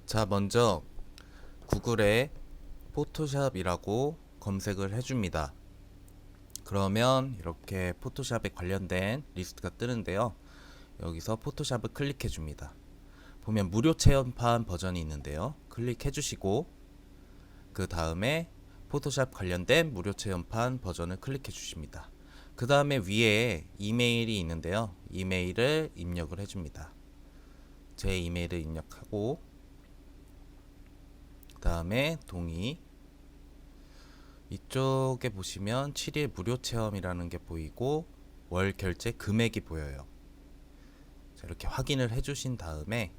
자, 먼저 구글에 포토샵이라고 검색을 해줍니다. 그러면 이렇게 포토샵에 관련된 리스트가 뜨는데요. 여기서 포토샵을 클릭해 줍니다. 보면 무료 체험판 버전이 있는데요. 클릭해 주시고 그 다음에 포토샵 관련된 무료 체험판 버전을 클릭해 주십니다. 그 다음에 위에 이메일이 있는데요. 이메일을 입력을 해줍니다. 제 이메일을 입력하고 그 다음에 동의. 이쪽에 보시면 7일 무료 체험이라는 게 보이고 월 결제 금액이 보여요. 자, 이렇게 확인을 해주신 다음에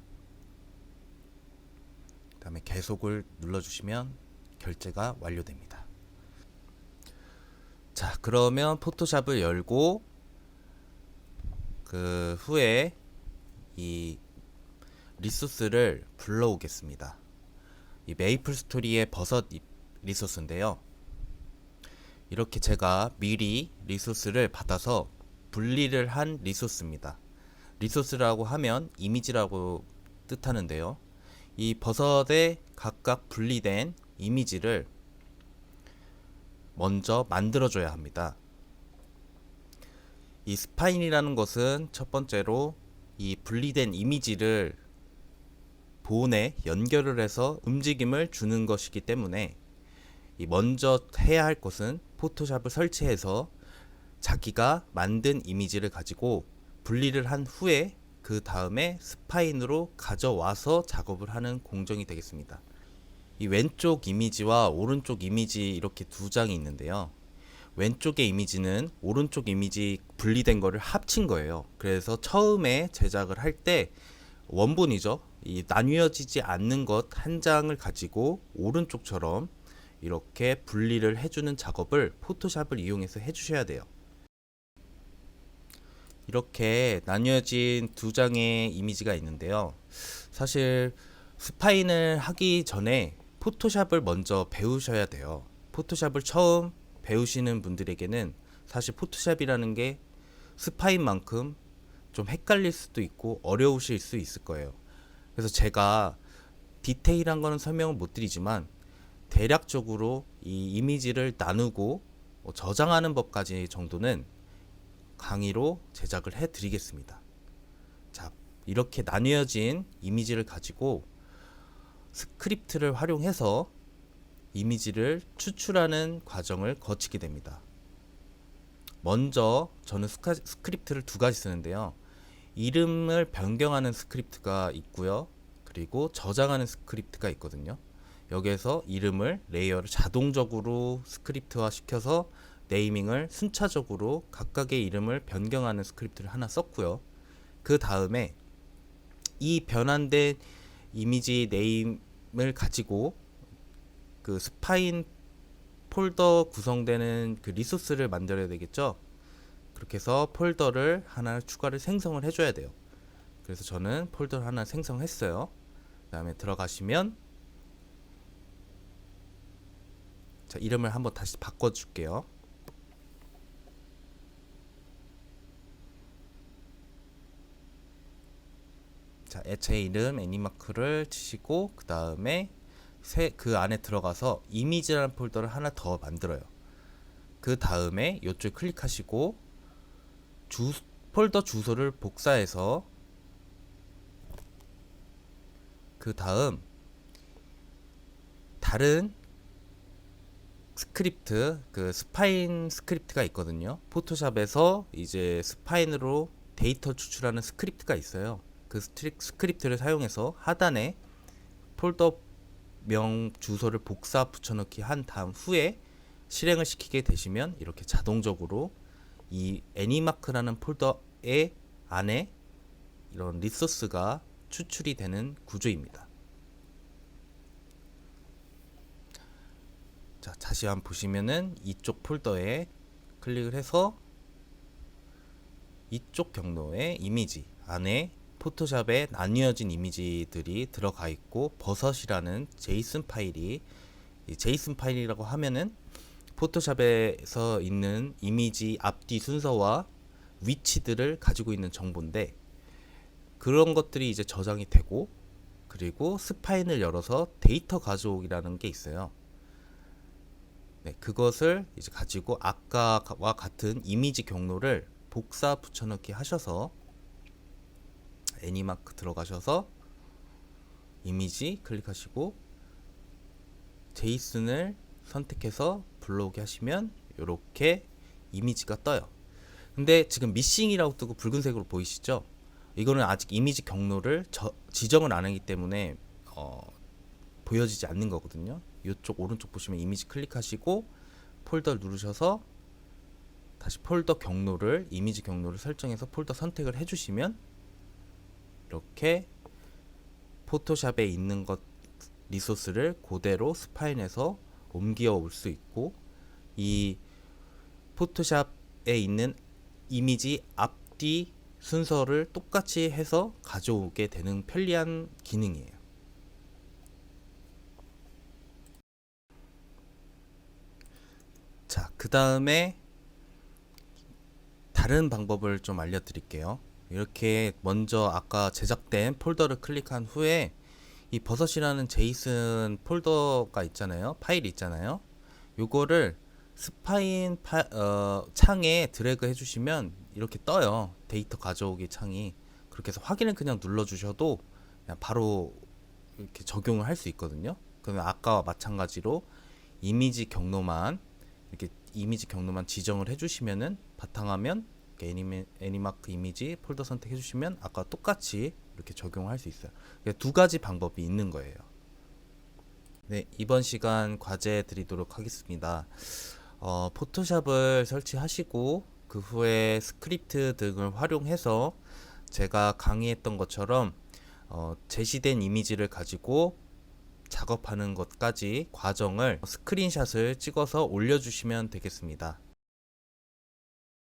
계속을 눌러주시면 결제가 완료됩니다. 자, 그러면 포토샵을 열고 그 후에 이 리소스를 불러오겠습니다. 이 메이플 스토리의 버섯 리소스인데요. 이렇게 제가 미리 리소스를 받아서 분리를 한 리소스입니다. 리소스라고 하면 이미지라고 뜻하는데요. 이 버섯에 각각 분리된 이미지를 먼저 만들어줘야 합니다. 이 스파인이라는 것은 첫 번째로 이 분리된 이미지를 본에 연결을 해서 움직임을 주는 것이기 때문에 먼저 해야 할 것은 포토샵을 설치해서 자기가 만든 이미지를 가지고 분리를 한 후에 그 다음에 스파인으로 가져와서 작업을 하는 공정이 되겠습니다. 이 왼쪽 이미지와 오른쪽 이미지 이렇게 두 장이 있는데요. 왼쪽의 이미지는 오른쪽 이미지 분리된 거를 합친 거예요. 그래서 처음에 제작을 할 때 원본이죠. 이 나뉘어지지 않는 것 한 장을 가지고 오른쪽처럼 이렇게 분리를 해주는 작업을 포토샵을 이용해서 해주셔야 돼요. 이렇게 나뉘어진 두 장의 이미지가 있는데요. 사실 스파인을 하기 전에 포토샵을 먼저 배우셔야 돼요. 포토샵을 처음 배우시는 분들에게는 사실 포토샵이라는 게 스파인만큼 좀 헷갈릴 수도 있고 어려우실 수 있을 거예요. 그래서 제가 디테일한 거는 설명을 못 드리지만 대략적으로 이 이미지를 나누고 저장하는 법까지 정도는 강의로 제작을 해 드리겠습니다. 자, 이렇게 나뉘어진 이미지를 가지고 스크립트를 활용해서 이미지를 추출하는 과정을 거치게 됩니다. 먼저 저는 스크립트를 두 가지 쓰는데요. 이름을 변경하는 스크립트가 있고요. 그리고 저장하는 스크립트가 있거든요. 여기에서 이름을 레이어를 자동적으로 스크립트화 시켜서 네이밍을 순차적으로 각각의 이름을 변경하는 스크립트를 하나 썼고요. 그 다음에 이 변환된 이미지 네임을 가지고 그 스파인 폴더 구성되는 그 리소스를 만들어야 되겠죠. 그렇게 해서 폴더를 하나 추가를 생성을 해줘야 돼요. 그래서 저는 폴더를 하나 생성했어요. 그 다음에 들어가시면 자, 이름을 한번 다시 바꿔줄게요. 자, 액체 이름 애니마크를 치시고 그 다음에 그 안에 들어가서 이미지라는 폴더를 하나 더 만들어요. 그 다음에 이쪽 클릭하시고 폴더 주소를 복사해서 그 다음 다른 스크립트 그 스파인 스크립트가 있거든요. 포토샵에서 이제 스파인으로 데이터 추출하는 스크립트가 있어요. 그 스크립트를 사용해서 하단에 폴더명 주소를 복사 붙여넣기 한 다음 후에 실행을 시키게 되시면 이렇게 자동적으로 이 애니마크라는 폴더의 안에 이런 리소스가 추출이 되는 구조입니다. 자, 다시 한번 보시면은 이쪽 폴더에 클릭을 해서 이쪽 경로에 이미지 안에 포토샵에 나뉘어진 이미지들이 들어가 있고 버섯이라는 제이슨 파일이 제이슨 파일이라고 하면은 포토샵에서 있는 이미지 앞뒤 순서와 위치들을 가지고 있는 정보인데 그런 것들이 이제 저장이 되고 그리고 스파인을 열어서 데이터 가져오기라는 게 있어요. 네, 그것을 이제 가지고 아까와 같은 이미지 경로를 복사 붙여넣기 하셔서 애니마크 들어가셔서 이미지 클릭하시고 제이슨을 선택해서 불러오게 하시면 이렇게 이미지가 떠요. 근데 지금 미싱이라고 뜨고 붉은색으로 보이시죠? 이거는 아직 이미지 경로를 지정을 안 하기 때문에 보여지지 않는 거거든요. 이쪽 오른쪽 보시면 이미지 클릭하시고 폴더를 누르셔서 다시 폴더 경로를 이미지 경로를 설정해서 폴더 선택을 해주시면 이렇게 포토샵에 있는 것 리소스를 그대로 스파인에서 옮겨 올 수 있고, 이 포토샵에 있는 이미지 앞뒤 순서를 똑같이 해서 가져오게 되는 편리한 기능이에요. 자, 그 다음에 다른 방법을 좀 알려드릴게요. 이렇게 먼저 아까 제작된 폴더를 클릭한 후에 이 버섯이라는 제이슨 폴더가 있잖아요. 파일이 있잖아요. 요거를 스파인 창에 드래그 해주시면 이렇게 떠요. 데이터 가져오기 창이. 그렇게 해서 확인을 그냥 눌러주셔도 그냥 바로 이렇게 적용을 할 수 있거든요. 그러면 아까와 마찬가지로 이미지 경로만 지정을 해주시면은 바탕화면 애니마크 이미지 폴더 선택해주시면 아까 똑같이 이렇게 적용할 수 있어요. 두 가지 방법이 있는 거예요. 네, 이번 시간 과제 드리도록 하겠습니다. 포토샵을 설치하시고 그 후에 스크립트 등을 활용해서 제가 강의했던 것처럼 제시된 이미지를 가지고 작업하는 것까지 과정을 스크린샷을 찍어서 올려주시면 되겠습니다.